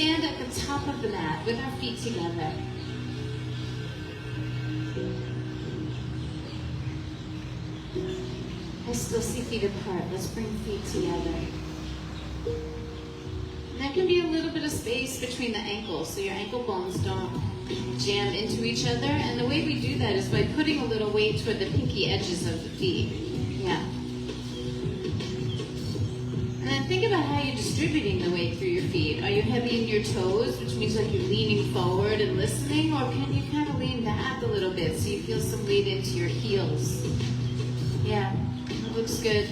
stand at the top of the mat with our feet together. I still see feet apart. Let's bring feet together. And there can be a little bit of space between the ankles so your ankle bones don't jam into each other. And the way we do that is by putting a little weight toward the pinky edges of the feet. Yeah. And then think about how you're distributing the weight through your feet. Are you heavy in your toes, which means like you're leaning forward and listening? Or can you kind of lean back a little bit so you feel some weight into your heels? Yeah. Looks good.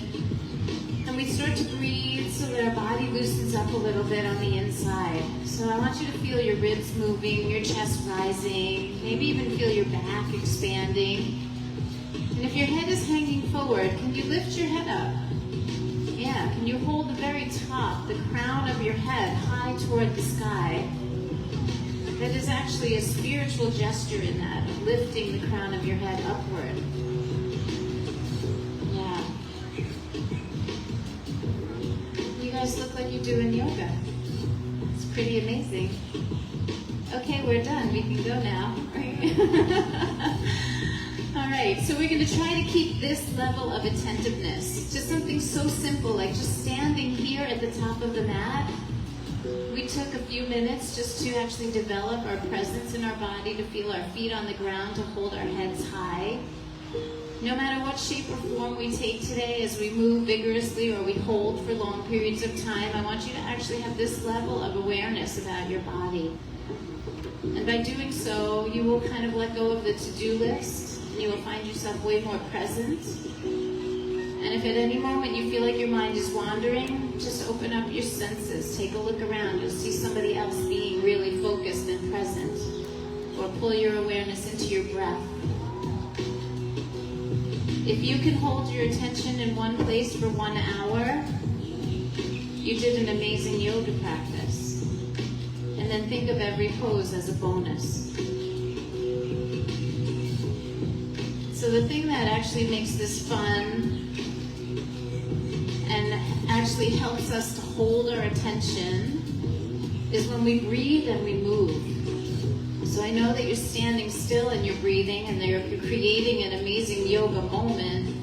And we start to breathe so that our body loosens up a little bit on the inside. So I want you to feel your ribs moving, your chest rising, maybe even feel your back expanding. And if your head is hanging forward, can you lift your head up? Yeah, can you hold the very top, the crown of your head high toward the sky? That is actually a spiritual gesture in that, of lifting the crown of your head upward. You guys look like you're doing yoga. It's pretty amazing. Okay, we're done. We can go now. All right, so we're going to try to keep this level of attentiveness. Just something so simple like just standing here at the top of the mat. We took a few minutes just to actually develop our presence in our body, to feel our feet on the ground, to hold our heads high. No matter what shape or form we take today, as we move vigorously or we hold for long periods of time, I want you to actually have this level of awareness about your body. And by doing so, you will kind of let go of the to-do list, and you will find yourself way more present. And if at any moment you feel like your mind is wandering, just open up your senses, take a look around, you'll see somebody else being really focused and present. Or pull your awareness into your breath. If you can hold your attention in one place for 1 hour, you did an amazing yoga practice. And then think of every pose as a bonus. So the thing that actually makes this fun and actually helps us to hold our attention is when we breathe and we move. So I know that you're standing still and you're breathing and you're creating an amazing yoga moment,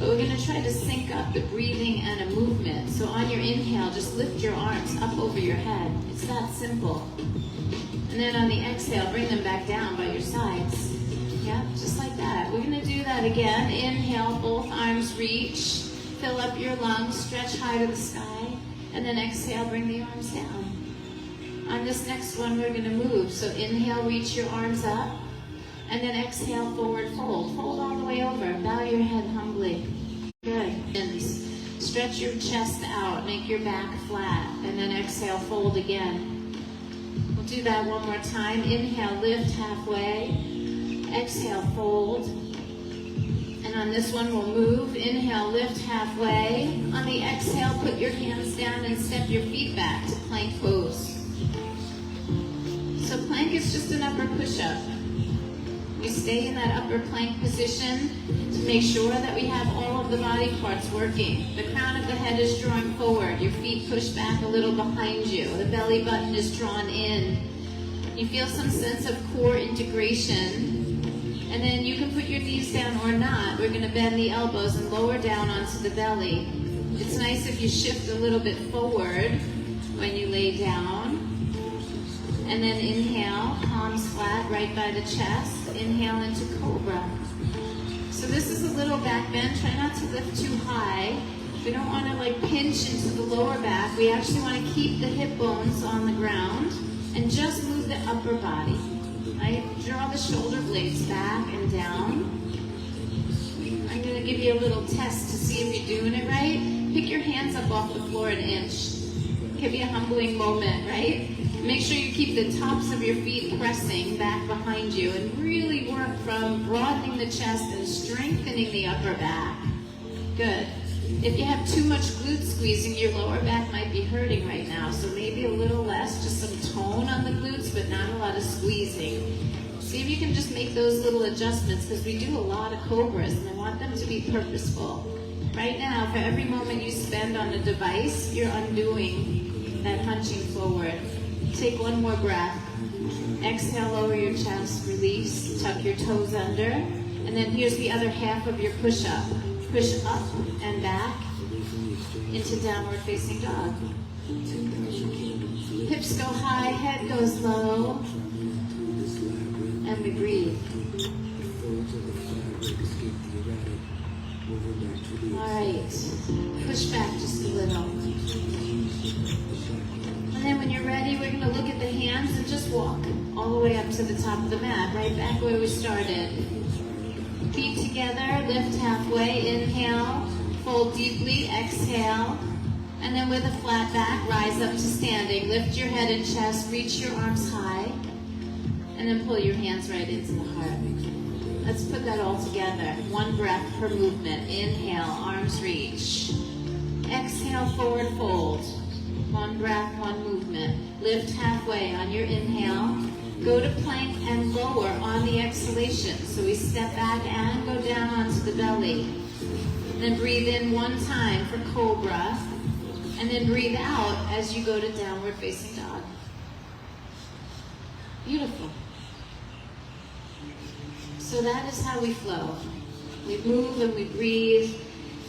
but we're going to try to sync up the breathing and a movement. So on your inhale, just lift your arms up over your head. It's that simple. And then on the exhale, bring them back down by your sides. Yeah, just like that. We're going to do that again. Inhale, both arms reach. Fill up your lungs, stretch high to the sky. And then exhale, bring the arms down. On this next one, we're going to move. So inhale, reach your arms up. And then exhale, forward fold. Fold all the way over. Bow your head humbly. Good. And stretch your chest out. Make your back flat. And then exhale, fold again. We'll do that one more time. Inhale, lift halfway. Exhale, fold. And on this one, we'll move. Inhale, lift halfway. On the exhale, put your hands down and step your feet back to plank pose. So plank is just an upper push-up. We stay in that upper plank position to make sure that we have all of the body parts working. The crown of the head is drawing forward. Your feet push back a little behind you. The belly button is drawn in. You feel some sense of core integration. And then you can put your knees down or not. We're going to bend the elbows and lower down onto the belly. It's nice if you shift a little bit forward when you lay down. And then inhale, palms flat right by the chest. Inhale into cobra. So this is a little back bend. Try not to lift too high. We don't want to like pinch into the lower back. We actually want to keep the hip bones on the ground and just move the upper body. Right? Draw the shoulder blades back and down. I'm going to give you a little test to see if you're doing it right. Pick your hands up off the floor an inch. It can be a humbling moment, right? Make sure you keep the tops of your feet pressing back behind you and really work from broadening the chest and strengthening the upper back. Good. If you have too much glute squeezing, your lower back might be hurting right now, so maybe a little less, just some tone on the glutes, but not a lot of squeezing. See if you can just make those little adjustments, because we do a lot of cobras, and I want them to be purposeful. Right now, for every moment you spend on a device, you're undoing that hunching forward. Take one more breath. Exhale, lower your chest, release, tuck your toes under, and then here's the other half of your push-up. Push up and back into downward facing dog. Hips go high, head goes low, and we breathe. Alright, push back just a little. And then when you're ready, we're going to look at the hands and just walk all the way up to the top of the mat, right back where we started. Feet together, lift halfway, inhale, fold deeply, exhale, and then with a flat back, rise up to standing. Lift your head and chest, reach your arms high, and then pull your hands right into the heart. Let's put that all together. One breath per movement. Inhale, arms reach. Exhale, forward fold. One breath, one movement. Lift halfway on your inhale. Go to plank and lower on the exhalation. So we step back and go down onto the belly. Then breathe in one time for cobra. And then breathe out as you go to downward facing dog. Beautiful. So that is how we flow. We move and we breathe.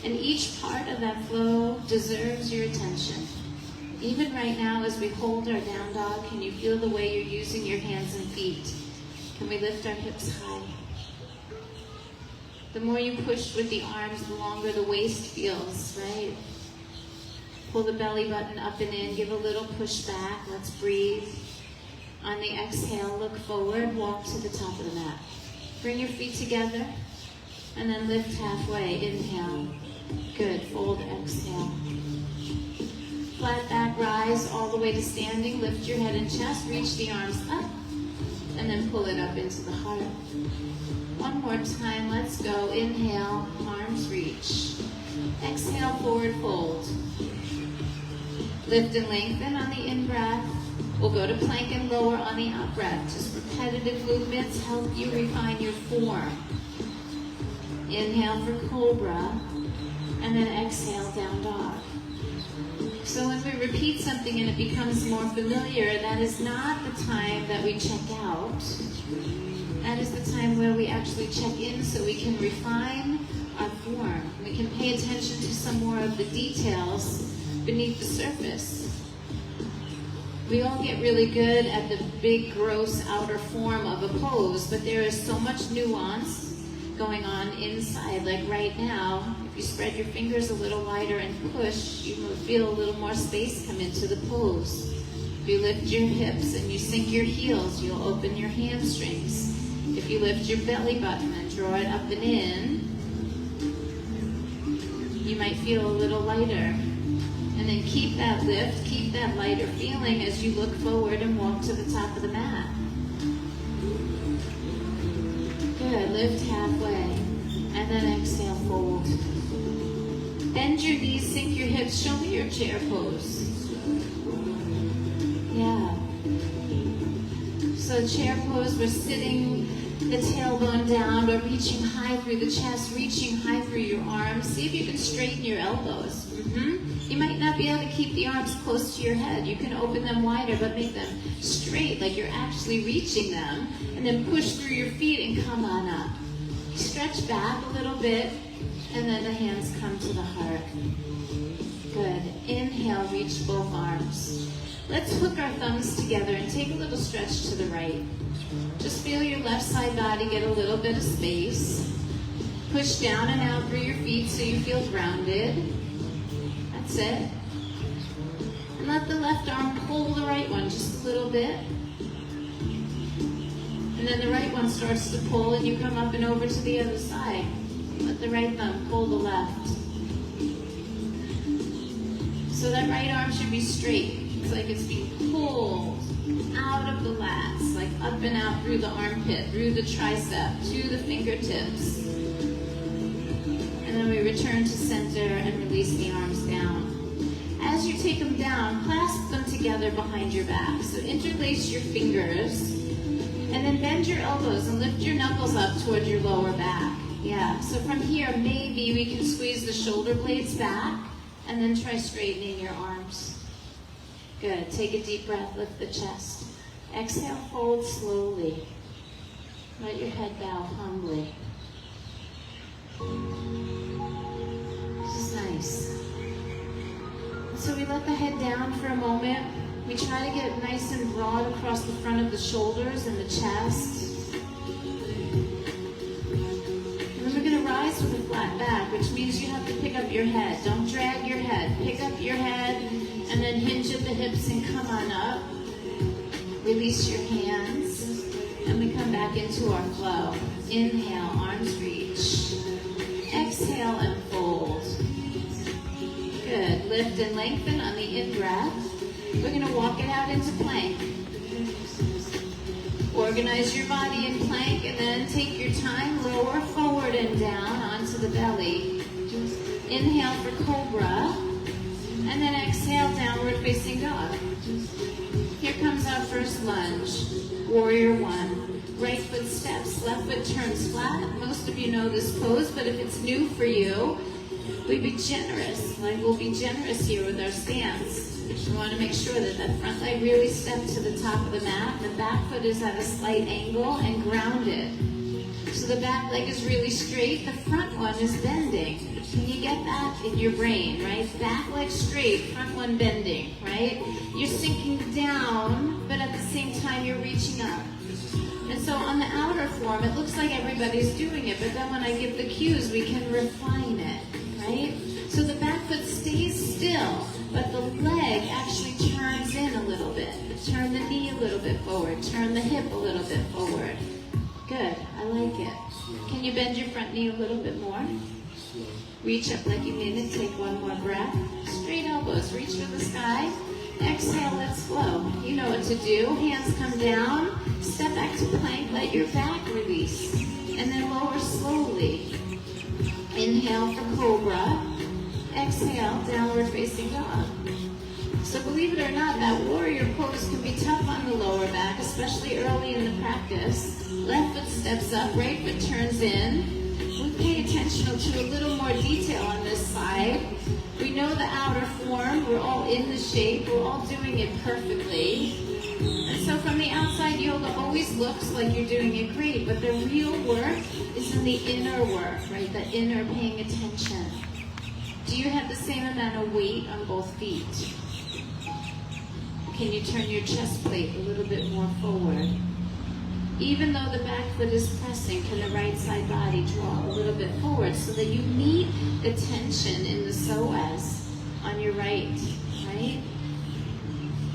And each part of that flow deserves your attention. Even right now as we hold our down dog, can you feel the way you're using your hands and feet? Can we lift our hips high? The more you push with the arms, the longer the waist feels, right? Pull the belly button up and in, give a little push back. Let's breathe. On the exhale, look forward, walk to the top of the mat. Bring your feet together, and then lift halfway. Inhale. Good. Fold, exhale. Flat back, rise all the way to standing. Lift your head and chest, reach the arms up, and then pull it up into the heart. One more time, let's go. Inhale, arms reach. Exhale, forward fold. Lift and lengthen on the in-breath. We'll go to plank and lower on the out-breath. Just repetitive movements help you refine your form. Inhale for cobra, and then exhale, down dog. So when we repeat something and it becomes more familiar, that is not the time that we check out. That is the time where we actually check in so we can refine our form. We can pay attention to some more of the details beneath the surface. We all get really good at the big, gross outer form of a pose, but there is so much nuance going on inside. Like right now, if you spread your fingers a little wider and push, you will feel a little more space come into the pose. If you lift your hips and you sink your heels, you'll open your hamstrings. If you lift your belly button and draw it up and in, you might feel a little lighter. And then keep that lift, keep that lighter feeling as you look forward and walk to the top of the mat. Good, lift halfway, and then exhale, fold. Bend your knees, sink your hips, show me your chair pose. Yeah. So chair pose, we're sitting the tailbone down, but reaching high through the chest, reaching high through your arms. See if you can straighten your elbows. You might not be able to keep the arms close to your head. You can open them wider, but make them straight, like you're actually reaching them. And then push through your feet and come on up. Stretch back a little bit, and then the hands come to the heart. Good. Inhale, reach both arms. Let's hook our thumbs together and take a little stretch to the right. Just feel your left side body get a little bit of space. Push down and out through your feet so you feel grounded. That's it. And let the left arm pull the right one just a little bit. And then the right one starts to pull and you come up and over to the other side. Let the right thumb pull the left. So that right arm should be straight. It's like it's being pulled out of the lats, like up and out through the armpit, through the tricep, to the fingertips. And then we return to center and release the arms down. As you take them down, clasp them together behind your back. So interlace your fingers, and then bend your elbows and lift your knuckles up toward your lower back. Yeah, so from here, maybe we can squeeze the shoulder blades back, and then try straightening your arms. Good. Take a deep breath, lift the chest. Exhale, fold slowly. Let your head bow humbly. This is nice. So we let the head down for a moment. We try to get nice and broad across the front of the shoulders and the chest. And then we're going to rise with a flat back, which means you have to pick up your head. Don't drag your head. Pick up your head and then hinge at the hips and come on up. Release your hands. And we come back into our flow. Inhale, arms reach. Exhale and fold. Good. Lift and lengthen on the in-breath. We're going to walk it out into plank. Organize your body in plank and then take your time, lower forward and down onto the belly. Inhale for cobra. And then exhale, downward facing dog. Here comes our first lunge. Warrior one. Right foot steps, left foot turns flat. Most of you know this pose, but if it's new for you, we be generous. Like we'll be generous here with our stance. We want to make sure that that front leg really steps to the top of the mat. The back foot is at a slight angle and grounded. So the back leg is really straight. The front one is bending. Can you get that in your brain, right? Back leg straight, front one bending, right? You're sinking down, but at the same time you're reaching up. And so on the outer form, it looks like everybody's doing it, but then when I give the cues, we can refine it, right? So the back foot stays still, but the leg actually turns in a little bit. Turn the knee a little bit forward. Turn the hip a little bit forward. Good, I like it. Can you bend your front knee a little bit more? Reach up like you mean it. Take one more breath. Straight elbows, reach for the sky. Exhale, let's flow. You know what to do. Hands come down. Step back to plank. Let your back release. And then lower slowly. Inhale for cobra. Exhale, downward facing dog. So believe it or not, that warrior pose can be tough on the lower back, especially early in the practice. Left foot steps up, right foot turns in. We pay attention to a little more detail on this side. We know the outer form. We're all in the shape. We're all doing it perfectly. And so from the outside, yoga always looks like you're doing it great, but the real work is in the inner work, right? The inner paying attention. Do you have the same amount of weight on both feet? Can you turn your chest plate a little bit more forward? Even though the back foot is pressing, can the right side body draw a little bit forward so that you meet the tension in the psoas on your right?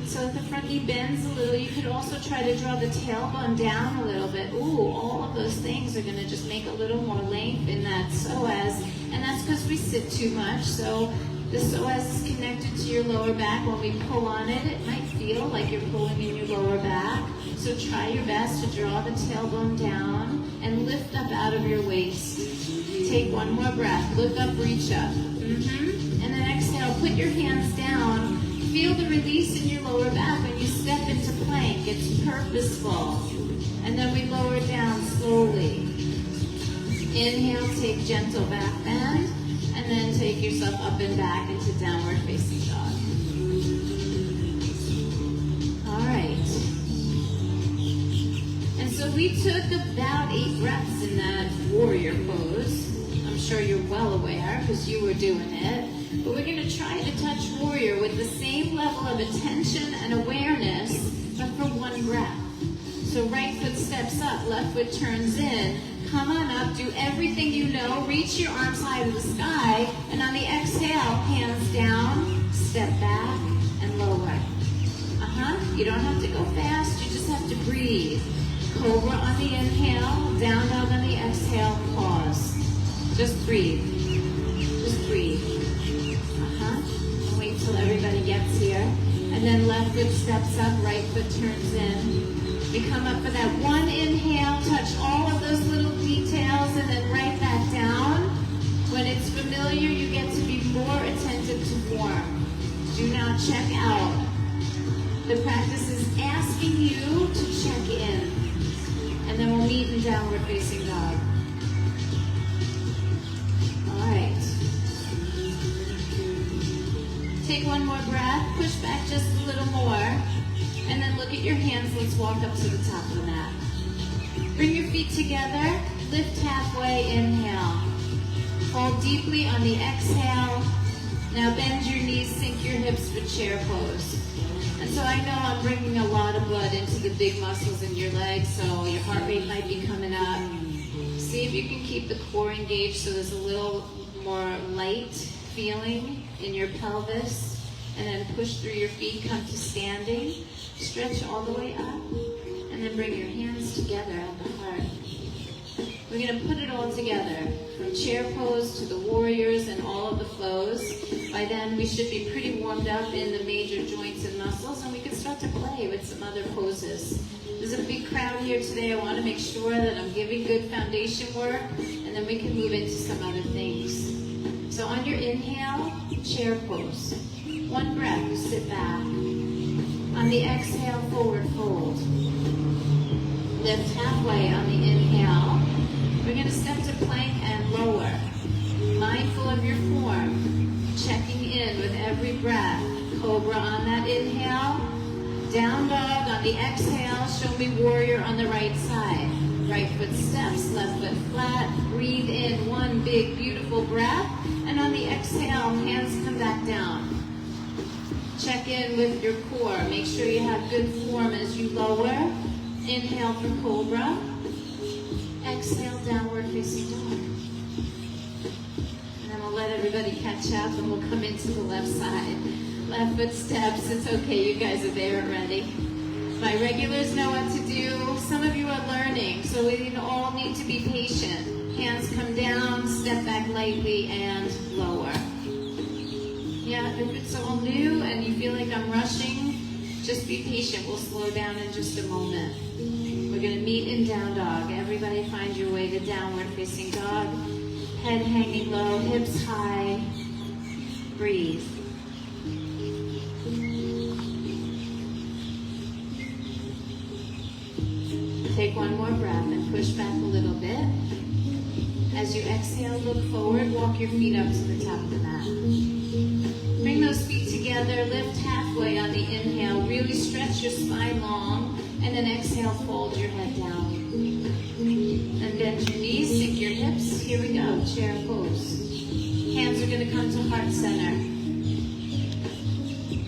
So if the front knee bends a little, you could also try to draw the tailbone down a little bit. Ooh, all of those things are going to just make a little more length in that psoas. And that's because we sit too much. So the psoas is connected to your lower back. When we pull on it, it might feel like you're pulling in your lower back. So try your best to draw the tailbone down and lift up out of your waist. Take one more breath. Look up, reach up. And then exhale, put your hands down. Feel the release in your lower back when you step into plank. It's purposeful. And then we lower down slowly. Inhale, take gentle back bend. And then take yourself up and back into downward facing dog. All right. And so we took about 8 reps in that warrior pose. I'm sure you're well aware because you were doing it. But we're going to try to touch warrior with the same level of attention and awareness, but for one breath. So right foot steps up, left foot turns in. Come on up, do everything you know. Reach your arms high to the sky. And on the exhale, hands down, step back, and lower. You don't have to go fast, you just have to breathe. Cobra on the inhale, down dog on the exhale, pause. Just breathe. Just breathe. And wait till everybody gets here. And then left foot steps up, right foot turns in. We come up for that one inhale, touch all of those little details, and then write that down. When it's familiar, you get to be more attentive to form. Do not check out. The practice is asking you to check in. And then we'll meet in downward facing dog. All right. Take one one more breath. Push back just a little more. And then look at your hands. Let's walk up to the top of the mat. Bring your feet together. Lift halfway. Inhale. Hold deeply on the exhale. Now bend your knees, sink your hips for chair pose. And so I know I'm bringing a lot of blood into the big muscles in your legs, so your heart rate might be coming up. See if you can keep the core engaged so there's a little more light feeling in your pelvis. And then push through your feet, come to standing. Stretch all the way up. And then bring your hands together at the heart. We're going to put it all together, from chair pose to the warriors and all of the flows. By then, we should be pretty warmed up in the major joints and muscles, and we can start to play with some other poses. There's a big crowd here today. I want to make sure that I'm giving good foundation work, and then we can move into some other things. So on your inhale, chair pose. One breath, sit back. On the exhale, forward fold. Lift halfway on the inhale. We're going to step to plank and lower. Mindful of your form. Checking in with every breath. Cobra on that inhale. Down dog on the exhale. Show me warrior on the right side. Right foot steps, left foot flat. Breathe in one big beautiful breath. And on the exhale, hands come back down. Check in with your core. Make sure you have good form as you lower. Inhale for cobra. Exhale, downward facing dog. And then we'll let everybody catch up and we'll come into the left side. Left foot steps. It's okay, you guys are there already. My regulars know what to do. Some of you are learning, so we all need to be patient. Hands come down, step back lightly, and lower. Yeah, if it's all new and you feel like I'm rushing, just be patient. We'll slow down in just a moment. We're going to meet in down dog. Everybody find your way to downward facing dog. Head hanging low, hips high. Breathe. Take one more breath and push back a little bit. As you exhale, look forward. Walk your feet up to the top of the mat. Bring those feet together. Lift halfway on the inhale. Really stretch your spine long. And then exhale, fold your head down. And bend your knees, sink your hips. Here we go, chair pose. Hands are going to come to heart center.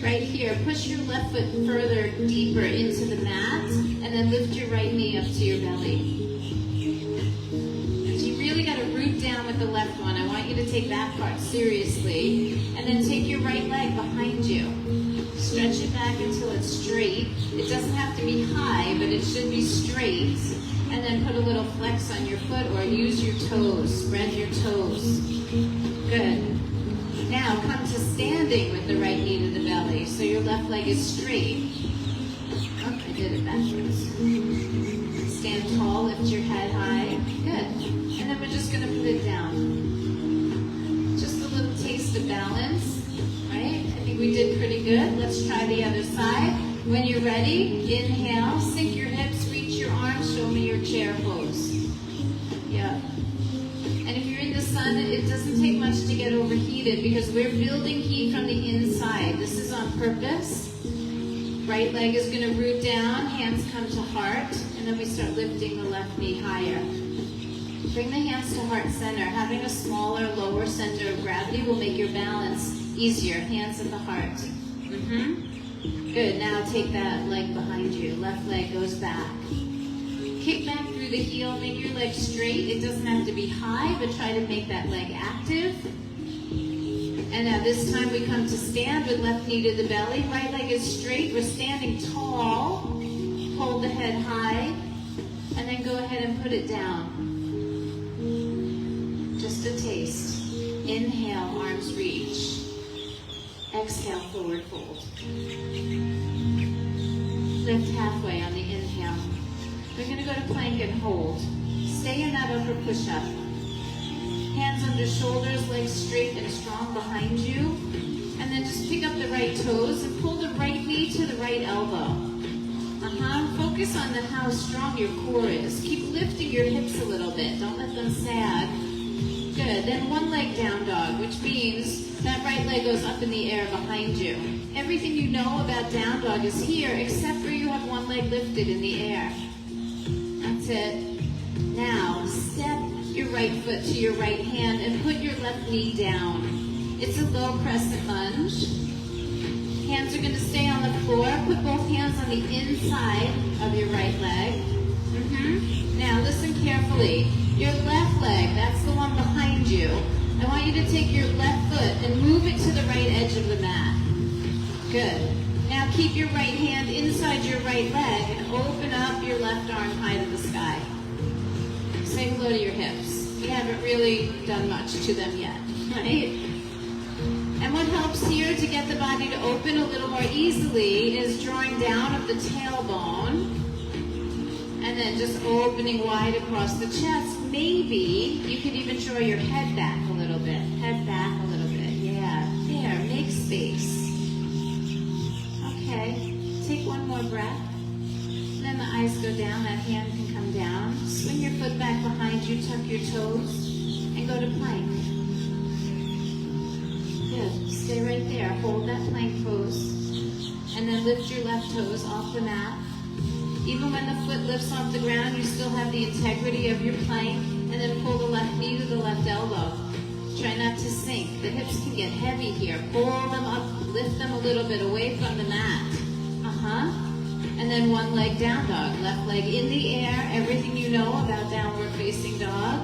Right here, push your left foot further, deeper into the mat. And then lift your right knee up to your belly. So you really got to root down with the left one. I want you to take that part seriously. And then take your right leg behind you. Stretch it back until it's straight. It doesn't have to be high, but it should be straight. And then put a little flex on your foot or use your toes. Spread your toes. Good. Now come to standing with the right knee to the belly. So your left leg is straight. Oh, I did it backwards. Stand tall, lift your head high. Good. And then we're just going to put it down. Just a little taste of balance. Right? I think we did pretty good. Let's try the other side. When you're ready, inhale, sink your hips, reach your arms, show me your chair pose. Yeah. And if you're in the sun, it doesn't take much to get overheated because we're building heat from the inside. This is on purpose. Right leg is going to root down, hands come to heart, and then we start lifting the left knee higher. Bring the hands to heart center. Having a smaller, lower center of gravity will make your balance easier. Hands at the heart. Good. Now take that leg behind you. Left leg goes back. Kick back through the heel. Make your leg straight. It doesn't have to be high, but try to make that leg active. And now this time we come to stand with left knee to the belly. Right leg is straight. We're standing tall. Hold the head high. And then go ahead and put it down. Just a taste. Inhale, arms reach. Exhale, forward fold. Lift halfway on the inhale. We're going to go to plank and hold. Stay in that upper push-up. Hands under shoulders, legs straight and strong behind you. And then just pick up the right toes and pull the right knee to the right elbow. Focus on how strong your core is. Keep lifting your hips a little bit. Don't let them sag. Good. Good. Then one leg down dog, which means that right leg goes up in the air behind you. Everything you know about down dog is here, except for you have one leg lifted in the air. That's it. Now, step your right foot to your right hand and put your left knee down. It's a low crescent lunge. Hands are going to stay on the floor. Put both hands on the inside of your right leg. Now, listen carefully. Your left leg, that's the one behind you. I want you to take your left foot and move it to the right edge of the mat. Good. Now keep your right hand inside your right leg and open up your left arm high to the sky. Say hello to your hips. We haven't really done much to them yet, right? And what helps here to get the body to open a little more easily is drawing down of the tailbone and then just opening wide across the chest. Maybe you could even draw your head back a little bit. Head back a little bit. Yeah. There. Make space. Okay. Take one more breath. And then the eyes go down. That hand can come down. Swing your foot back behind you. Tuck your toes. And go to plank. Good. Stay right there. Hold that plank pose. And then lift your left toes off the mat. Even when the foot lifts off the ground, you still have the integrity of your plank. And then pull the left knee to the left elbow. Try not to sink. The hips can get heavy here. Pull them up, lift them a little bit away from the mat. And then one leg down dog. Left leg in the air. Everything you know about downward facing dog.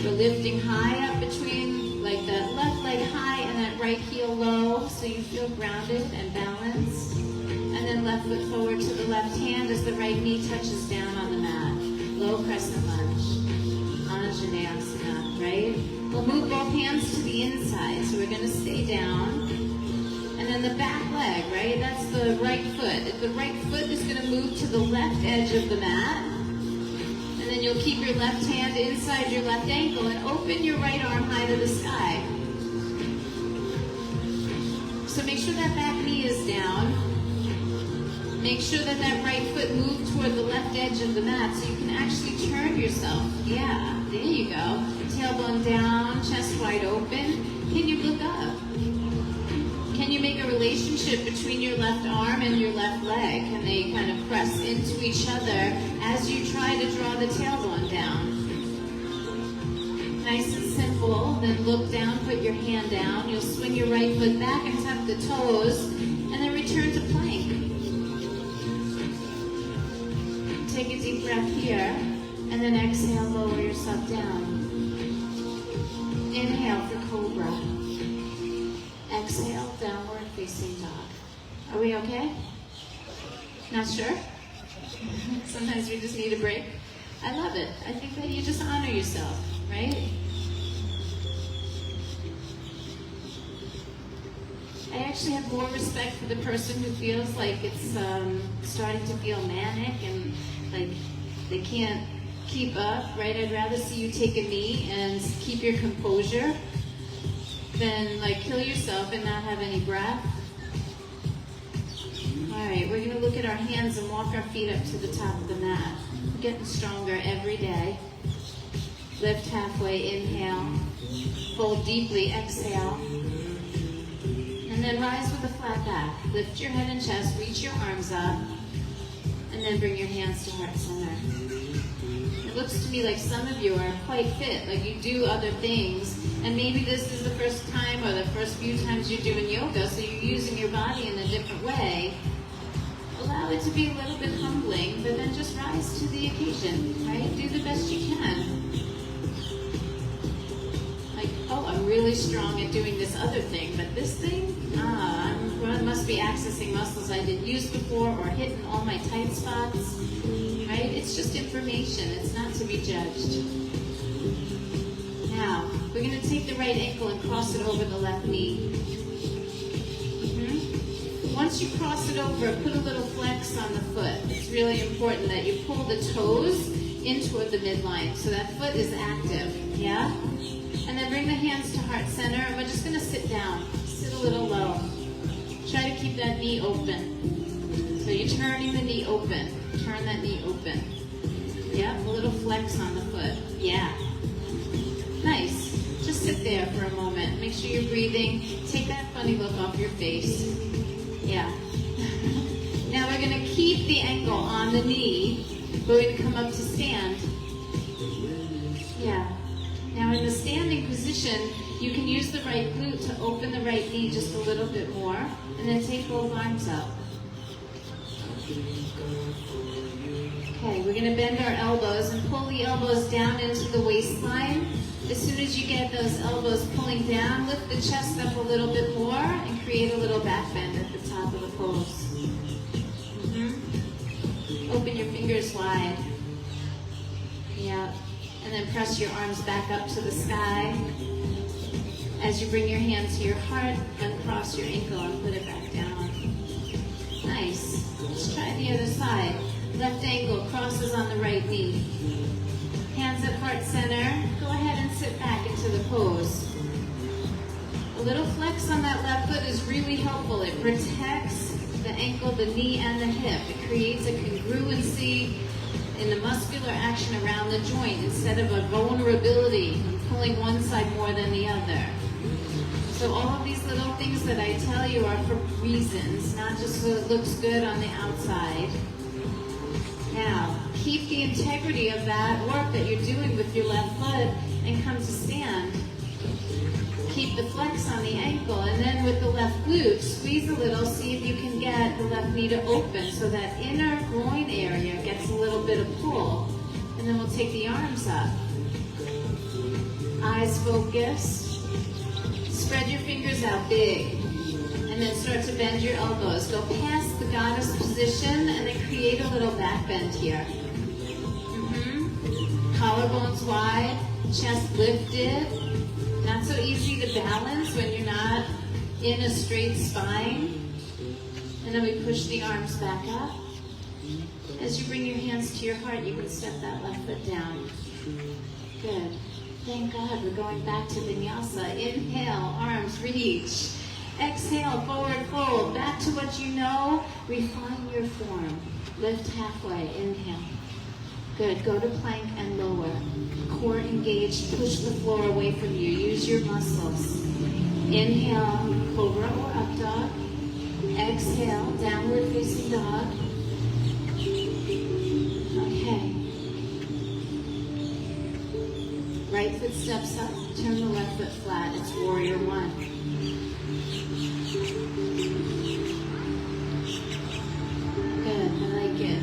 We're lifting high up between, like that left leg high and that right heel low, so you feel grounded and balanced. And then left foot forward to the left hand as the right knee touches down on the mat. Low crescent lunge. Anjaneyasana, right? We'll move both hands to the inside, so we're going to stay down. And then the back leg, right? That's the right foot. The right foot is going to move to the left edge of the mat. And then you'll keep your left hand inside your left ankle and open your right arm high to the sky. So make sure that back knee is down. Make sure that that right foot moves toward the left edge of the mat so you can actually turn yourself. Yeah, there you go. Tailbone down, chest wide open. Can you look up? Can you make a relationship between your left arm and your left leg? Can they kind of press into each other as you try to draw the tailbone down? Nice and simple. Then look down, put your hand down. You'll swing your right foot back and tuck the toes, and then return to plank. Take a deep breath here, and then exhale, lower yourself down. Inhale for cobra. Exhale, downward facing dog. Are we okay? Not sure? Sometimes we just need a break. I love it. I think that you just honor yourself, right? I actually have more respect for the person who feels like it's starting to feel manic and like they can't keep up, right? I'd rather see you take a knee and keep your composure than like kill yourself and not have any breath. All right, we're gonna look at our hands and walk our feet up to the top of the mat. We're getting stronger every day. Lift halfway, inhale. Fold deeply, exhale. And then rise with a flat back. Lift your head and chest, reach your arms up, and then bring your hands to heart center. It looks to me like some of you are quite fit, like you do other things, and maybe this is the first time or the first few times you're doing yoga, so you're using your body in a different way. Allow it to be a little bit humbling, but then just rise to the occasion, right? Do the best you can. Like, oh, I'm really strong at doing this other thing, but this thing, I must be accessing muscles I didn't use before or hitting all my tight spots, right? It's just information. It's not to be judged. Now, we're going to take the right ankle and cross it over the left knee. Once you cross it over, put a little flex on the foot. It's really important that you pull the toes in toward the midline so that foot is active, yeah? And then bring the hands to heart center, and we're just going to sit down. Sit a little low. Try to keep that knee open. So you're turning the knee open. Turn that knee open. Yeah, a little flex on the foot. Yeah. Nice. Just sit there for a moment. Make sure you're breathing. Take that funny look off your face. Yeah. Now we're going to keep the ankle on the knee. We're going to come up to stand. Yeah. Now in the standing position, you can use the right glute to open the right knee just a little bit more, and then take both arms up. Okay, we're going to bend our elbows and pull the elbows down into the waistline. As soon as you get those elbows pulling down, lift the chest up a little bit more and create a little back bend at the top of the pose. Open your fingers wide. Yeah. And then press your arms back up to the sky. As you bring your hand to your heart, uncross your ankle and put it back down. Nice. Let's try the other side. Left ankle crosses on the right knee. Hands at heart center. Go ahead and sit back into the pose. A little flex on that left foot is really helpful. It protects the ankle, the knee, and the hip. It creates a congruency in the muscular action around the joint instead of a vulnerability in pulling one side more than the other. So all of these little things that I tell you are for reasons, not just so it looks good on the outside. Now, keep the integrity of that work that you're doing with your left foot and come to stand. Keep the flex on the ankle, and then with the left glute, squeeze a little, see if you can get the left knee to open so that inner groin area gets a little bit of pull. And then we'll take the arms up. Eyes focused. Spread your fingers out big. And then start to bend your elbows. Go past the goddess position and then create a little back bend here. Collarbones wide, chest lifted. Not so easy to balance when you're not in a straight spine. And then we push the arms back up. As you bring your hands to your heart, you can step that left foot down. Good. Thank God we're going back to Vinyasa. Inhale, arms reach. Exhale, forward fold. Back to what you know. Refine your form. Lift halfway. Inhale. Good. Go to plank and lower. Core engaged. Push the floor away from you. Use your muscles. Inhale, cobra or up dog. Exhale, downward facing dog. Okay. Right foot steps up. Turn the left foot flat. It's warrior one. Good. I like it.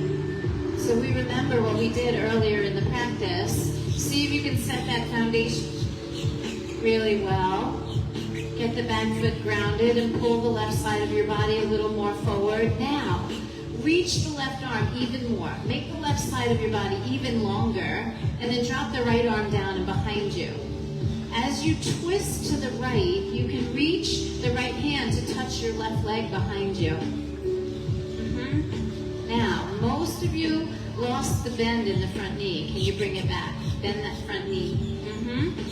So we remember what we did earlier in the practice. See if you can set that foundation really well. Get the back foot grounded and pull the left side of your body a little more forward. Now, reach the left arm even more. Make the left side of your body even longer, and then drop the right arm down and behind you. As you twist to the right, you can reach the right hand to touch your left leg behind you. Now, most of you lost the bend in the front knee. Can you bring it back? Bend that front knee.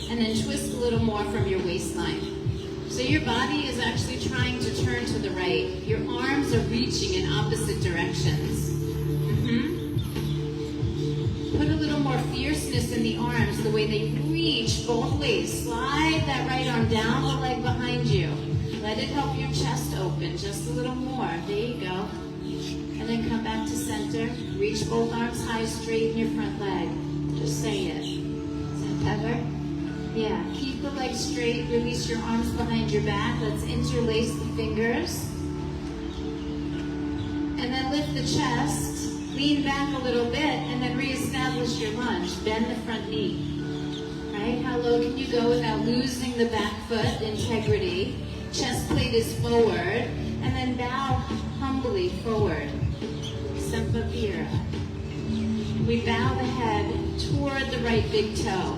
And then twist a little more from your waistline. So your body is actually trying to turn to the right. Your arms are reaching in opposite directions. Put a little more fierceness in the arms, the way they reach both ways. Slide that right arm down the leg behind you. Let it help your chest open just a little more. There you go. And then come back to center. Reach both arms high, straighten your front leg. Just say it. Is that better? Yeah. Keep the leg straight. Release your arms behind your back. Let's interlace the fingers. And then lift the chest. Lean back a little bit and then reestablish your lunge. Bend the front knee. Right? How low can you go without losing the back foot integrity? Chest plate is forward. And then bow humbly forward. Sempavira. We bow the head toward the right big toe.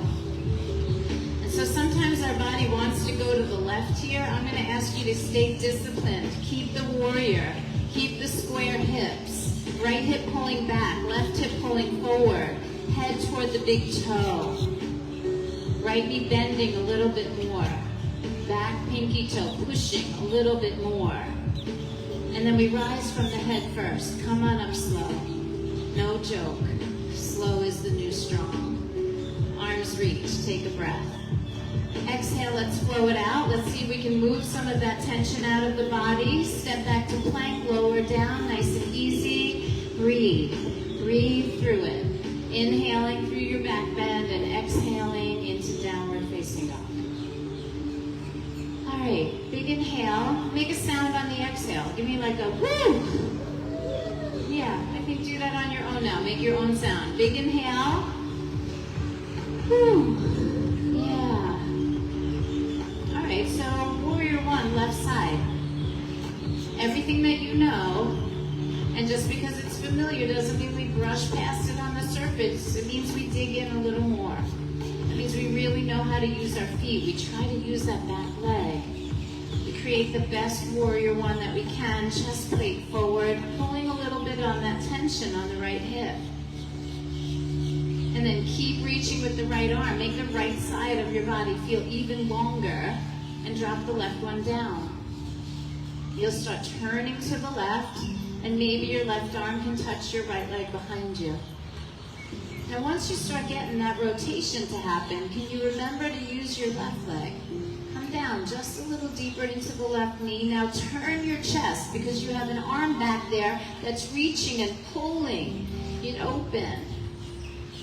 And so sometimes our body wants to go to the left here. I'm going to ask you to stay disciplined. Keep the warrior. Keep the square hips. Right hip pulling back. Left hip pulling forward. Head toward the big toe. Right knee bending a little bit more. Back pinky toe pushing a little bit more. And then we rise from the head first. Come on up slow. No joke. Slow is the new strong. Arms reach. Take a breath. Exhale, let's flow it out. Let's see if we can move some of that tension out of the body. Step back to plank, lower down, nice and easy. Breathe. Breathe through it. Inhaling through your back bend and exhaling into downward facing dog. All right, big inhale. Make a sound on the exhale. Give me like a woo. Yeah, I think do that on your own now. Make your own sound. Big inhale. Woo. Yeah. All right, so warrior one, left side. Everything that you know, and just because it's familiar doesn't mean we brush past it on the surface. It means we dig in a little more. It means we really know how to use our feet. We try to use that back leg. We create the best warrior one that we can, chest plate forward, pulling a little bit on that tension on the right hip. And then keep reaching with the right arm. Make the right side of your body feel even longer and drop the left one down. You'll start turning to the left, and maybe your left arm can touch your right leg behind you. Now once you start getting that rotation to happen, can you remember to use your left leg? Come down just a little deeper into the left knee. Now turn your chest because you have an arm back there that's reaching and pulling it open.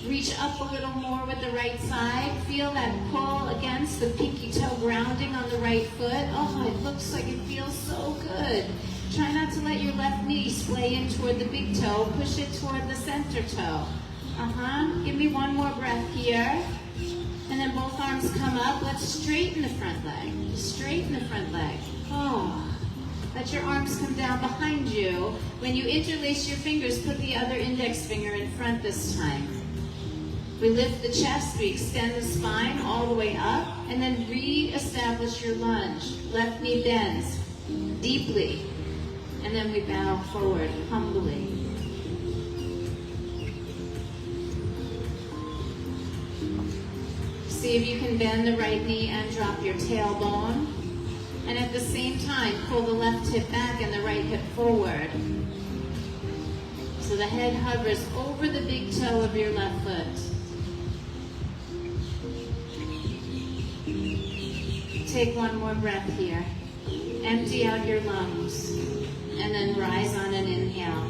Reach up a little more with the right side. Feel that pull against the pinky toe grounding on the right foot. Oh, it looks like it feels so good. Try not to let your left knee splay in toward the big toe. Push it toward the center toe. Give me one more breath here. And then both arms come up. Let's straighten the front leg. Straighten the front leg. Oh. Let your arms come down behind you. When you interlace your fingers, put the other index finger in front this time. We lift the chest, we extend the spine all the way up, and then re-establish your lunge. Left knee bends deeply, and then we bow forward humbly. See if you can bend the right knee and drop your tailbone. And at the same time, pull the left hip back and the right hip forward. So the head hovers over the big toe of your left foot. Take one more breath here. Empty out your lungs. And then rise on an inhale.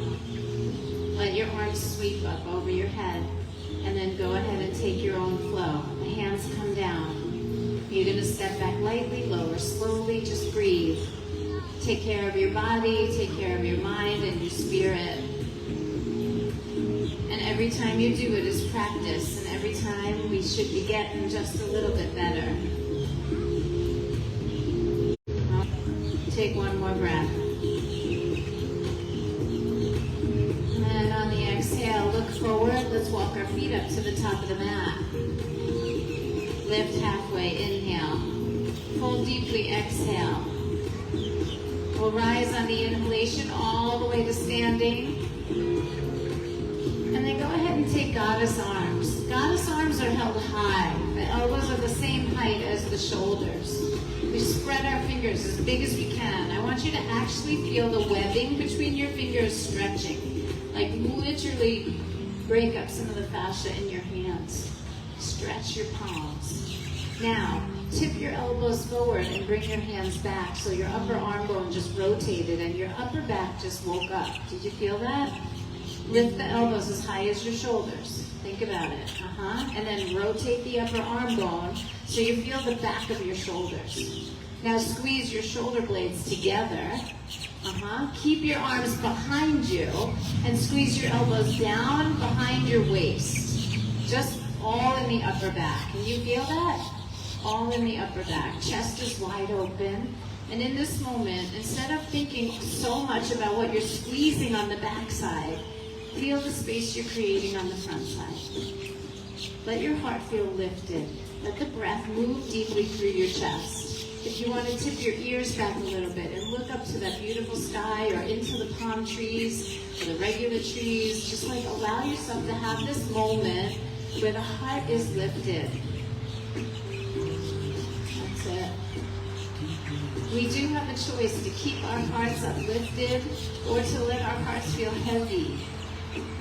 Let your arms sweep up over your head. And then go ahead and take your own flow. The hands come down. You're going to step back lightly, lower slowly, just breathe. Take care of your body, take care of your mind and your spirit. And every time you do it is practice, and every time we should be getting just a little bit better. Take one more breath. And on the exhale, look forward. Let's walk our feet up to the top of the mat. Lift halfway, inhale. Pull deeply, exhale. We'll rise on the inhalation all the way to standing. And then go ahead and take goddess arms. Goddess arms are held high. The elbows are the same height as the shoulders. We spread our fingers as big as we can. I want you to actually feel the webbing between your fingers stretching. Like literally break up some of the fascia in your hands. Stretch your palms. Now, tip your elbows forward and bring your hands back so your upper arm bone just rotated and your upper back just woke up. Did you feel that? Lift the elbows as high as your shoulders. Think about it. And then rotate the upper arm bone so you feel the back of your shoulders. Now squeeze your shoulder blades together. Keep your arms behind you and squeeze your elbows down behind your waist. Just all in the upper back. Can you feel that? All in the upper back. Chest is wide open. And in this moment, instead of thinking so much about what you're squeezing on the back side, feel the space you're creating on the front side. Let your heart feel lifted. Let the breath move deeply through your chest. If you want to tip your ears back a little bit and look up to that beautiful sky or into the palm trees or the regular trees, just like allow yourself to have this moment where the heart is lifted. That's it. We do have a choice to keep our hearts uplifted or to let our hearts feel heavy.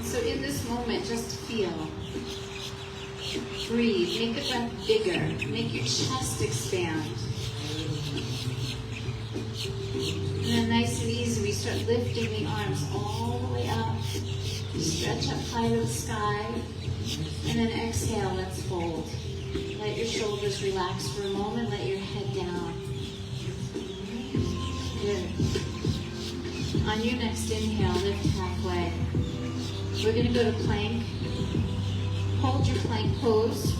So in this moment, just feel. Breathe. Make the breath bigger. Make your chest expand. And then nice and easy, we start lifting the arms all the way up. Stretch up high to the sky. And then exhale, let's fold. Let your shoulders relax for a moment. Let your head down. Good. On your next inhale, lift halfway. We're going to go to plank. Hold your plank pose.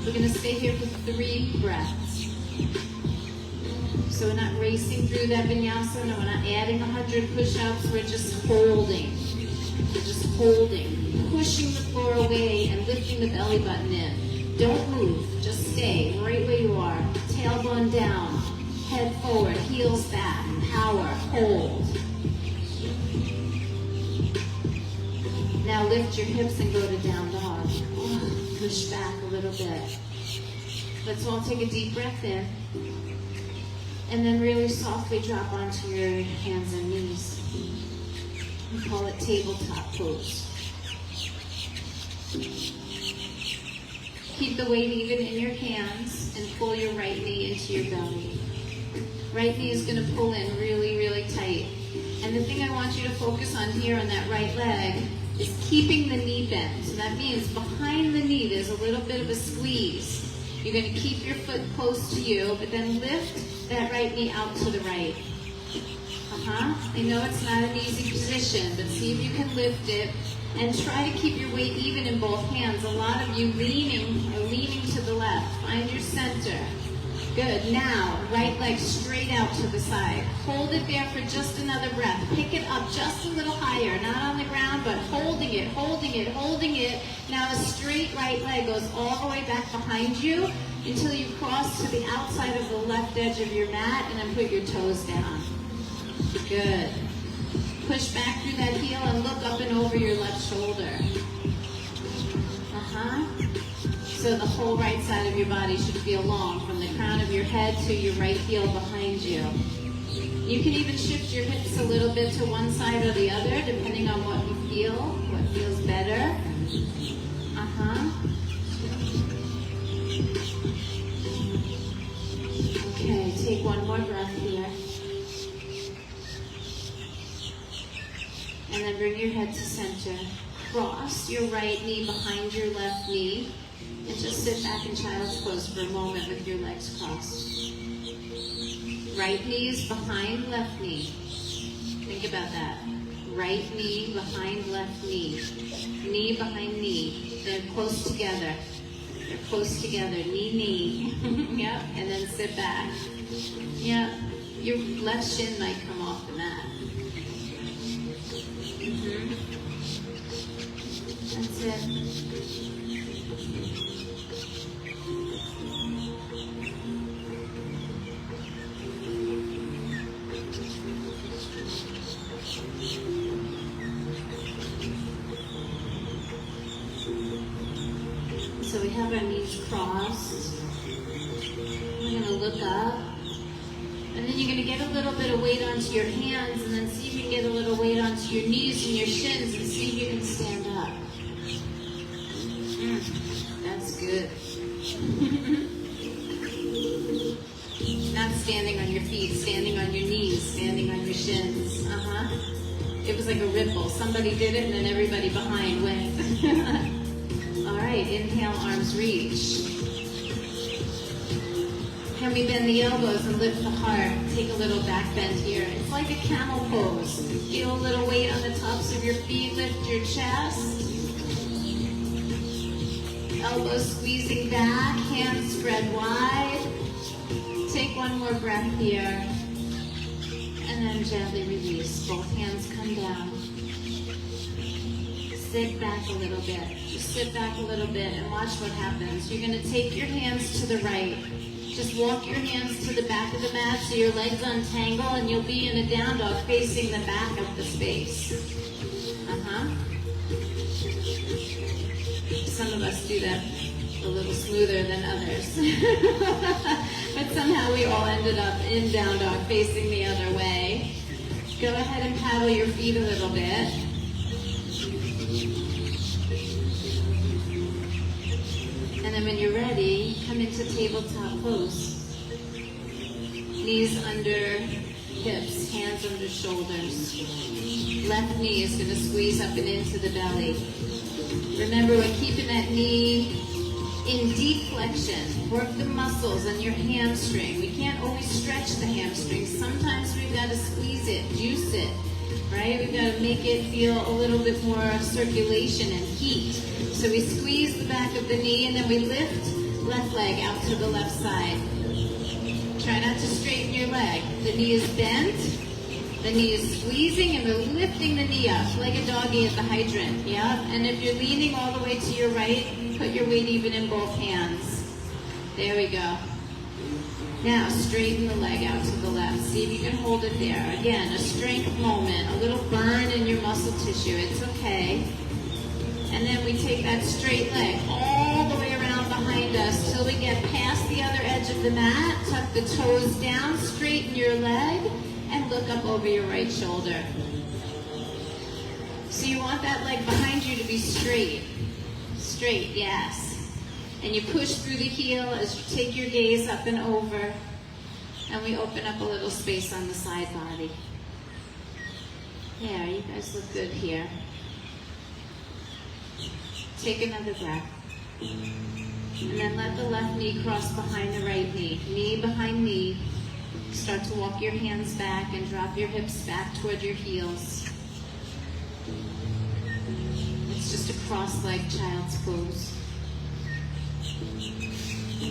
We're going to stay here for 3 breaths. So we're not racing through that vinyasa. No, we're not adding 100 push-ups. We're just holding. We're just holding. Pushing the floor away and lifting the belly button in. Don't move. Just stay right where you are. Tailbone down. Head forward. Heels back. Power. Hold. Now lift your hips and go to down dog. Push back a little bit. Let's all take a deep breath in. And then really softly drop onto your hands and knees. We call it tabletop pose. Keep the weight even in your hands and pull your right knee into your belly. Right knee is going to pull in really, really tight. And the thing I want you to focus on here on that right leg is keeping the knee bent. So that means behind the knee there's a little bit of a squeeze. You're going to keep your foot close to you, but then lift that right knee out to the right. I know it's not an easy position, but see if you can lift it and try to keep your weight even in both hands. A lot of you are leaning to the left. Find your center. Good. Now, right leg straight out to the side. Hold it there for just another breath. Pick it up just a little higher, not on the ground, but holding it, holding it, holding it. Now a straight right leg goes all the way back behind you until you cross to the outside of the left edge of your mat and then put your toes down. Good. Push back through that heel and look up and over your left shoulder. So the whole right side of your body should feel long, from the crown of your head to your right heel behind you. You can even shift your hips a little bit to one side or the other, depending on what you feel, what feels better. Okay, take one more breath here. And then bring your head to center. Cross your right knee behind your left knee. And just sit back in child's pose for a moment with your legs crossed. Right knee is behind left knee. Think about that. Right knee behind left knee. Knee behind knee. They're close together. They're close together. Knee, knee. Yep. And then sit back. Yep. Your left shin might come off the mat. That's it. So we have our knees crossed. We're going to look up. And then you're going to get a little bit of weight onto your hands and then see if you can get a little weight onto your knees and your shins and see if you can stand up. That's good. Not standing on your feet, standing on your knees, standing on your shins. It was like a ripple. Somebody did it and then everybody behind went. All right, inhale, arms reach. Can we bend the elbows and lift the heart? Take a little back bend here. It's like a camel pose. Feel a little weight on the tops of your feet. Lift your chest. Elbows squeezing back, hands spread wide. Take one more breath here. And then gently release. Both hands come down. Sit back a little bit. Just sit back a little bit and watch what happens. You're going to take your hands to the right. Just walk your hands to the back of the mat so your legs untangle and you'll be in a down dog facing the back of the space. Some of us do that a little smoother than others. But somehow we all ended up in down dog facing the other way. Go ahead and paddle your feet a little bit. And then when you're ready, come into tabletop pose. Knees under hips, hands under shoulders. Left knee is going to squeeze up and into the belly. Remember, we're keeping that knee in deep flexion. Work the muscles on your hamstring. We can't always stretch the hamstring. Sometimes we've got to squeeze it, juice it, right? We've got to make it feel a little bit more circulation and heat. So we squeeze the back of the knee and then we lift left leg out to the left side. Try not to straighten your leg. The knee is bent. The knee is squeezing and we're lifting the knee up like a doggy at the hydrant. Yeah? And if you're leaning all the way to your right, put your weight even in both hands. There we go. Now straighten the leg out to the left. See if you can hold it there. Again, a strength moment, a little burn in your muscle tissue. It's okay. And then we take that straight leg all the way around behind us till we get past the other edge of the mat. Tuck the toes down, straighten your leg, and look up over your right shoulder. So you want that leg behind you to be straight. Straight, yes. And you push through the heel as you take your gaze up and over. And we open up a little space on the side body. There, you guys look good here. Take another breath. And then let the left knee cross behind the right knee. Knee behind knee. Start to walk your hands back and drop your hips back toward your heels. It's just a cross-legged child's pose.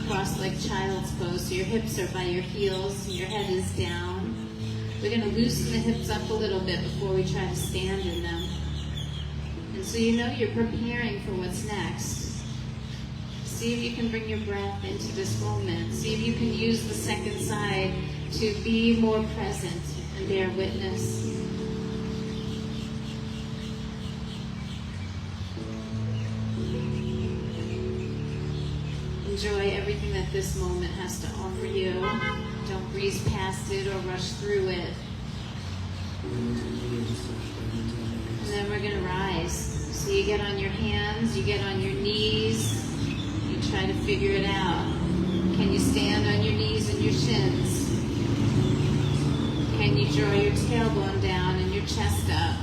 Cross-legged child's pose. So your hips are by your heels and your head is down. We're going to loosen the hips up a little bit before we try to stand in them. And so you know you're preparing for what's next. See if you can bring your breath into this moment. See if you can use the second side to be more present and bear witness. Enjoy everything that this moment has to offer you. Don't breeze past it or rush through it. And then we're going to rise. So you get on your hands, you get on your knees, you try to figure it out. Can you stand on your knees and your shins? Can you draw your tailbone down and your chest up?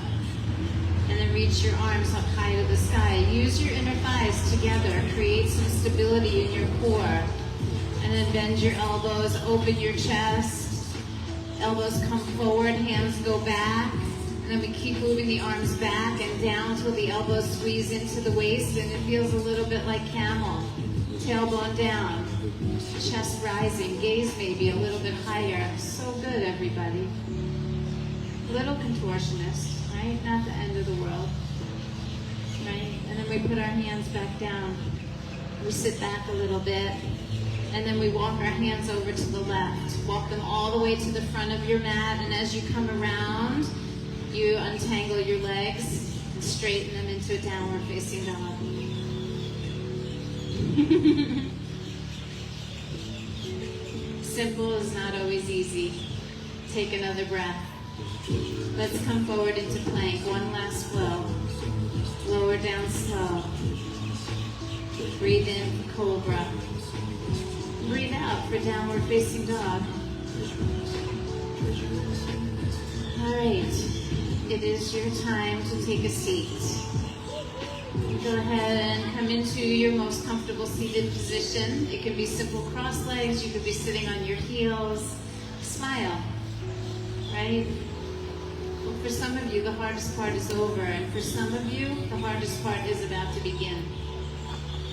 And then reach your arms up high to the sky. Use your inner thighs together. Create some stability in your core. And then bend your elbows, open your chest. Elbows come forward, hands go back. And then we keep moving the arms back and down till the elbows squeeze into the waist and it feels a little bit like camel. Tailbone down, chest rising, gaze maybe a little bit higher. So good, everybody. Little contortionist, right? Not the end of the world, right? And then we put our hands back down. We sit back a little bit. And then we walk our hands over to the left. Walk them all the way to the front of your mat. And as you come around, you untangle your legs and straighten them into a downward facing dog. Simple is not always easy. Take another breath. Let's come forward into plank. One last flow. Lower down slow. Breathe in for cobra. Breathe out for downward facing dog. All right. It is your time to take a seat. Go ahead and come into your most comfortable seated position. It can be simple cross legs. You could be sitting on your heels. Smile, right? Well, for some of you, the hardest part is over. And for some of you, the hardest part is about to begin.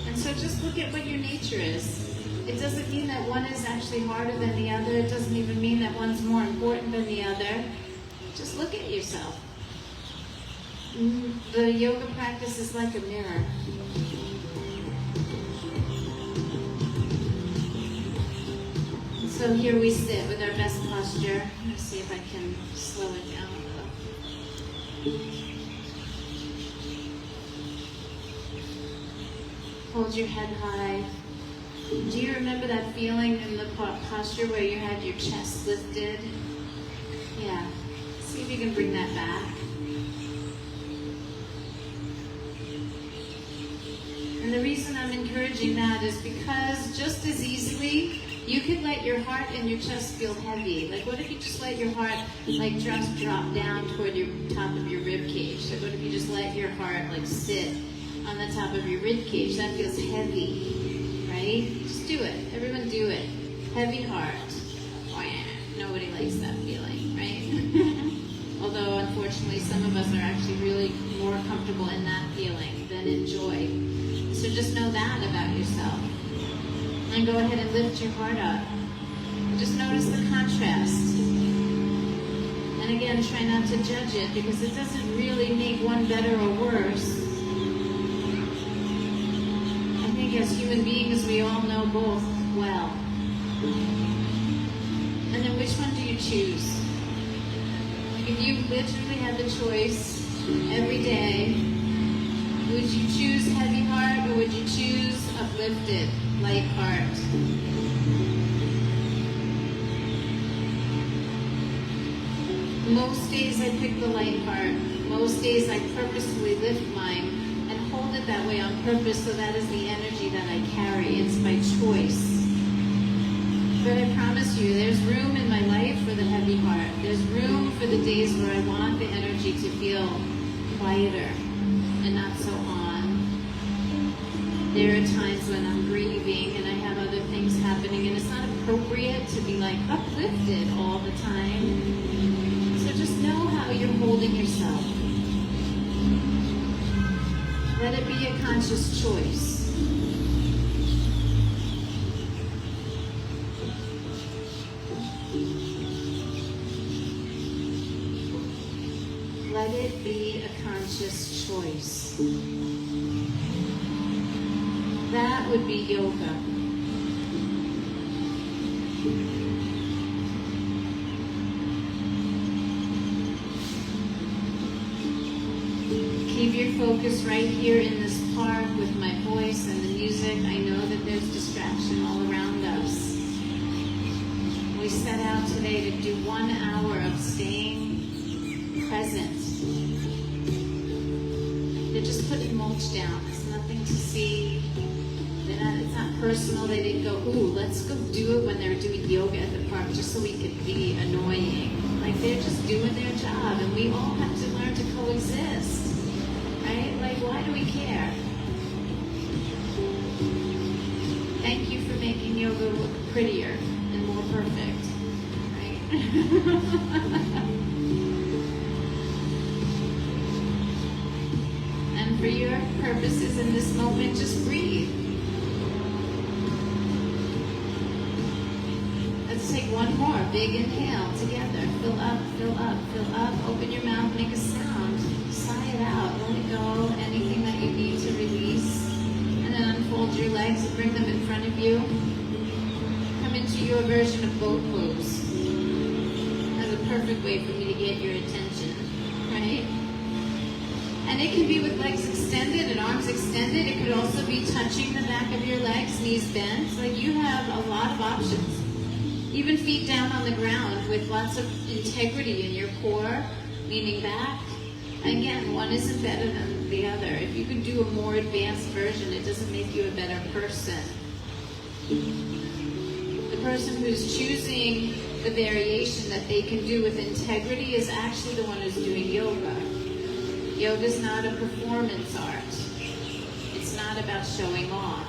And so just look at what your nature is. It doesn't mean that one is actually harder than the other. It doesn't even mean that one's more important than the other. Just look at yourself. The yoga practice is like a mirror. So here we sit with our best posture. Let's see if I can slow it down a little. Hold your head high. Do you remember that feeling in the posture where you had your chest lifted? Yeah. See if you can bring that back. And the reason I'm encouraging encouraging that is because just as easily, you could let your heart and your chest feel heavy. Like, what if you just let your heart, like, just drop down toward your top of your rib cage? Like, what if you just let your heart, like, sit on the top of your rib cage? That feels heavy, right? Just do it. Everyone do it. Heavy heart. Oh, yeah. Nobody likes that feeling, right? Although, unfortunately, some of us are actually really more comfortable in that feeling than in joy. So just know that about yourself. And go ahead and lift your heart up. Just notice the contrast. And again, try not to judge it because it doesn't really make one better or worse. I think as human beings, we all know both well. And then which one do you choose? If you literally had the choice every day, would you choose heavy heart or would you choose uplifted, light heart? Most days I pick the light heart. Most days I purposefully lift mine and hold it that way on purpose, so that is the energy that I carry. It's my choice. But I promise you, there's room in my life for the heavy heart. There's room for the days where I want the energy to feel quieter and not so on. There are times when I'm grieving and I have other things happening, and it's not appropriate to be like uplifted all the time. So just know how you're holding yourself. Let it be a conscious choice. Let it be a conscious choice. That would be yoga. Keep your focus right here in this park with my voice and the music. I know that there's distraction all around us. We set out today to do 1 hour of staying present. They're just putting mulch down. There's nothing to see. It's not personal. They didn't go, ooh, let's go do it when they're doing yoga at the park just so we could be annoying. Like, they're just doing their job, and we all have to learn to coexist. Right? Like, why do we care? Thank you for making yoga look prettier and more perfect. Right? And for your purposes in this moment, just breathe. Let's take one more big inhale together. Fill up, fill up, fill up. Open your mouth, make a sound. Sigh it out. Let it go. Anything that you need to release. And then unfold your legs and bring them in front of you. Come into your version of boat pose. That's a perfect way for me to get your attention. Right? And it can be with legs extended and arms extended. It could also be touching the back of your legs, knees bent. Like, you have a lot of options. Even feet down on the ground with lots of integrity in your core, leaning back. Again, one isn't better than the other. If you can do a more advanced version, it doesn't make you a better person. The person who's choosing the variation that they can do with integrity is actually the one who's doing yoga. Yoga is not a performance art. It's not about showing off.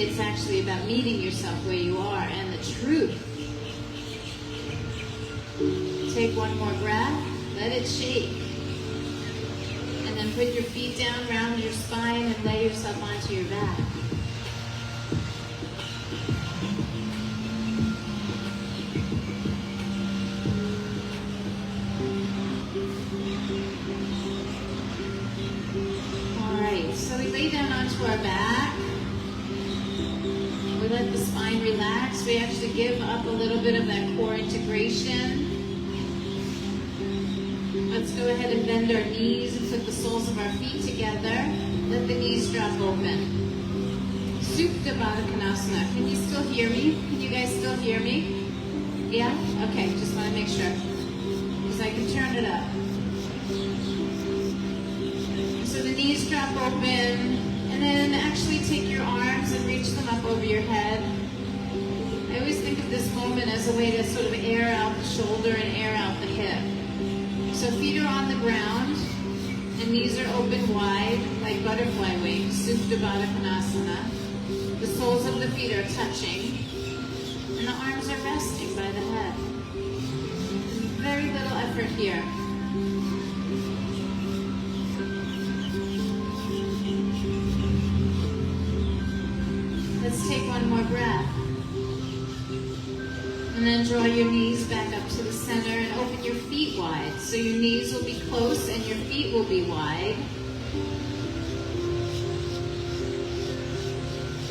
It's actually about meeting yourself where you are and the truth. Take one more breath, let it shake. And then put your feet down, round your spine, and lay yourself onto your back. Alright, so we lay down onto our back. We let the spine relax. We actually give up a little bit of that core integration. Let's go ahead and bend our knees and put the soles of our feet together. Let the knees drop open. Supta Baddha Konasana. Can you still hear me? Can you guys still hear me? Yeah? Okay, just want to make sure. Because I can turn it up. So the knees drop open. And then actually take your arms and reach them up over your head. I always think of this moment as a way to sort of air out the shoulder and air out the hip. So feet are on the ground and knees are open wide like butterfly wings, Supta Baddha Konasana. The soles of the feet are touching and the arms are resting by the head. Very little effort here. Let's take one more breath. And then draw your knees back up to the center and open your feet wide. So your knees will be close and your feet will be wide.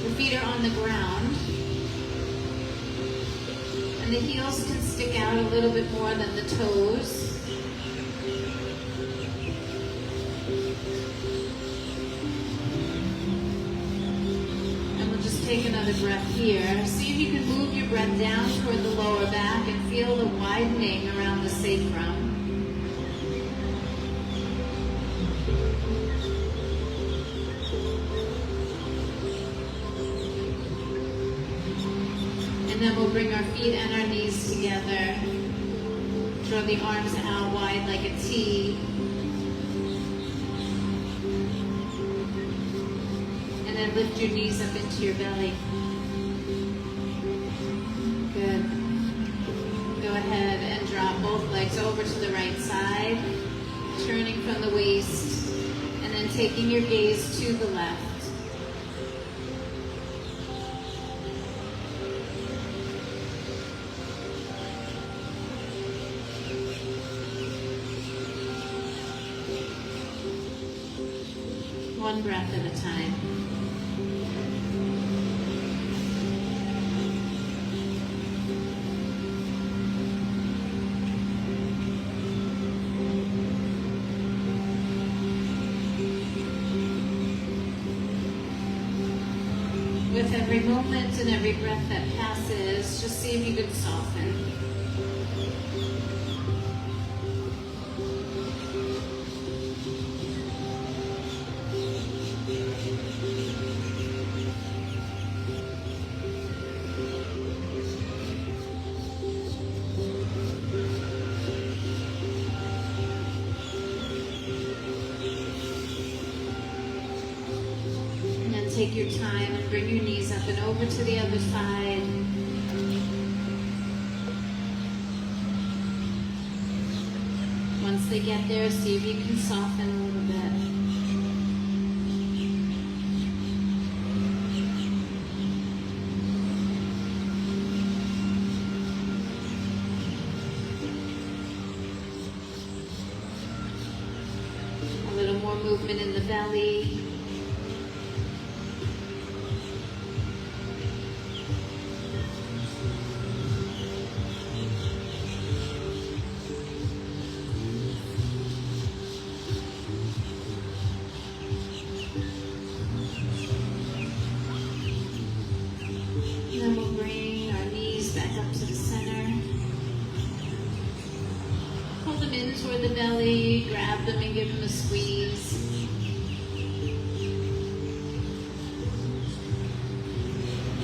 The feet are on the ground. And the heels can stick out a little bit more than the toes. Take another breath here. See if you can move your breath down toward the lower back and feel the widening around the sacrum. And then we'll bring our feet and our knees together. Draw the arms out wide like a T. And lift your knees up into your belly. Good. Go ahead and drop both legs over to the right side, turning from the waist, and then taking your gaze to the left. One breath at a time. With every moment and every breath that passes, just see if you can soften. Take your time and bring your knees up and over to the other side. Once they get there, see if you can soften a little bit. A little more movement in the belly. Then we'll bring our knees back up to the center. Pull them in toward the belly, grab them and give them a squeeze.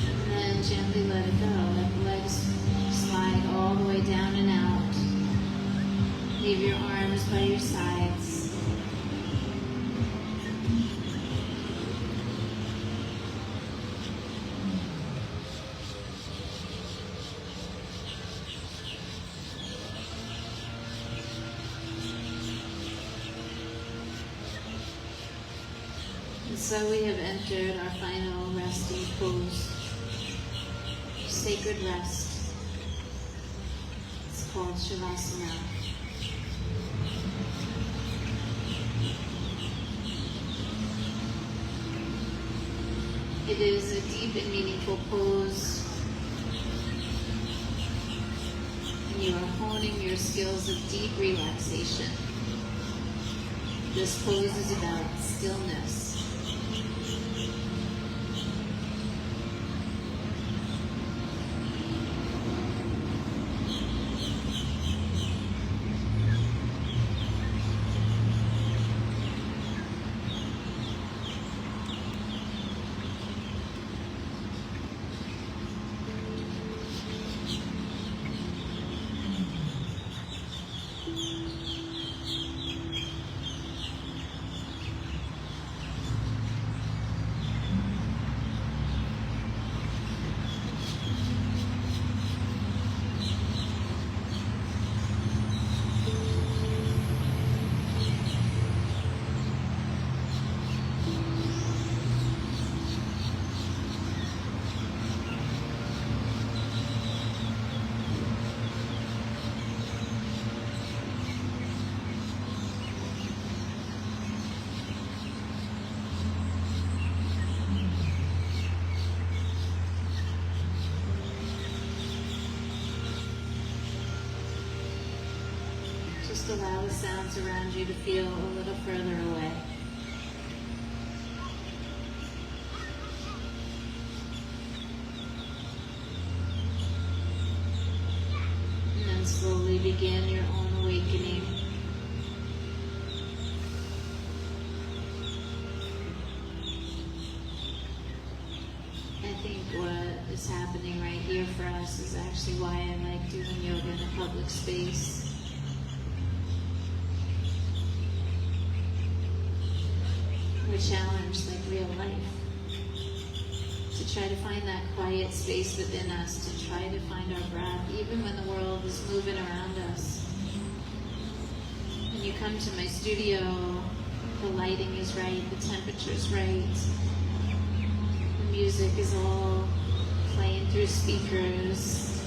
And then gently let it go. Let the legs slide all the way down and out. Leave your arms by your sides. So we have entered our final resting pose, sacred rest. It's called Shavasana. It is a deep and meaningful pose. And you are honing your skills of deep relaxation. This pose is about stillness. Just allow the sounds around you to feel a little further away. And then slowly begin your own awakening. I think what is happening right here for us is actually why I like doing yoga in a public space. We challenge like real life to try to find that quiet space within us, to try to find our breath, even when the world is moving around us. When you come to my studio, the lighting is right, the temperature is right. Music is all playing through speakers,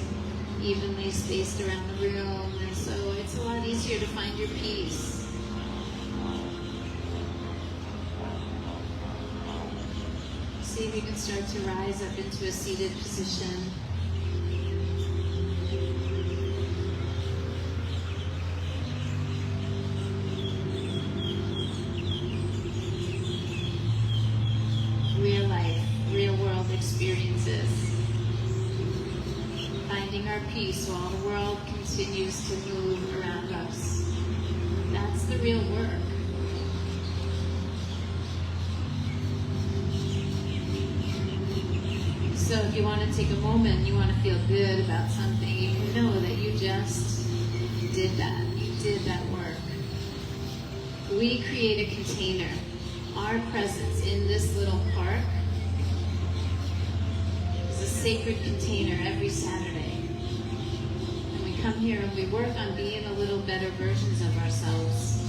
evenly spaced around the room, and so it's a lot easier to find your peace. See if you can start to rise up into a seated position. Real life. Real world experiences. Finding our peace while the world continues to move around us. That's the real work. So if you want to take a moment, you want to feel good about something, you can know that you just did that. You did that work. We create a container. Our presence in this little park is a sacred container every Saturday. And we come here and we work on being a little better versions of ourselves.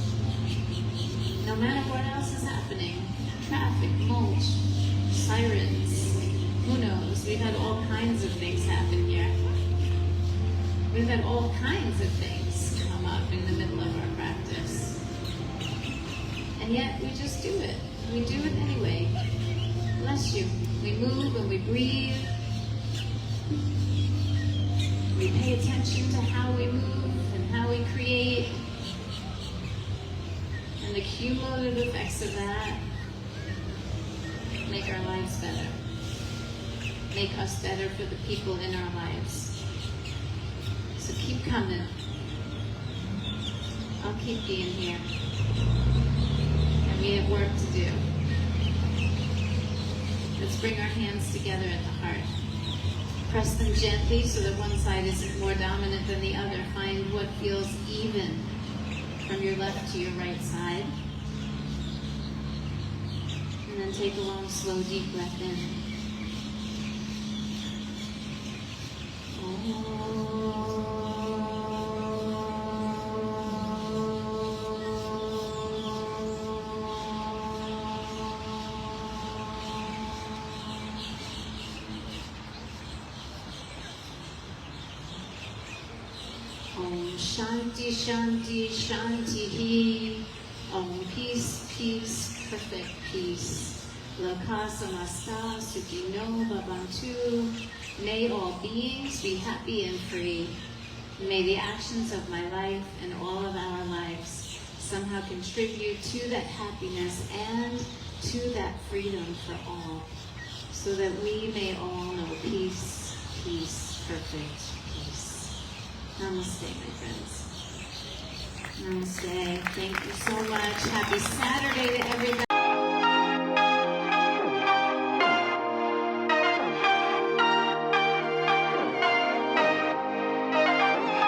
No matter what else is happening, traffic, mulch, sirens, who knows? We've had all kinds of things happen here. We've had all kinds of things come up in the middle of our practice. And yet we just do it. We do it anyway. Bless you. We move and we breathe. We pay attention to how we move and how we create. And the cumulative effects of that make our lives better. Make us better for the people in our lives. So keep coming. I'll keep being here. And we have work to do. Let's bring our hands together at the heart. Press them gently so that one side isn't more dominant than the other. Find what feels even from your left to your right side. And then take a long, slow, deep breath in. Om Shanti Shanti Shanti. Om Peace Peace Perfect Peace. Loka Samasta Sukhino Bhavantu. May all beings be happy and free. May the actions of my life and all of our lives somehow contribute to that happiness and to that freedom for all, so that we may all know peace, peace, perfect peace. Namaste, my friends. Namaste. Thank you so much. Happy Saturday to everybody.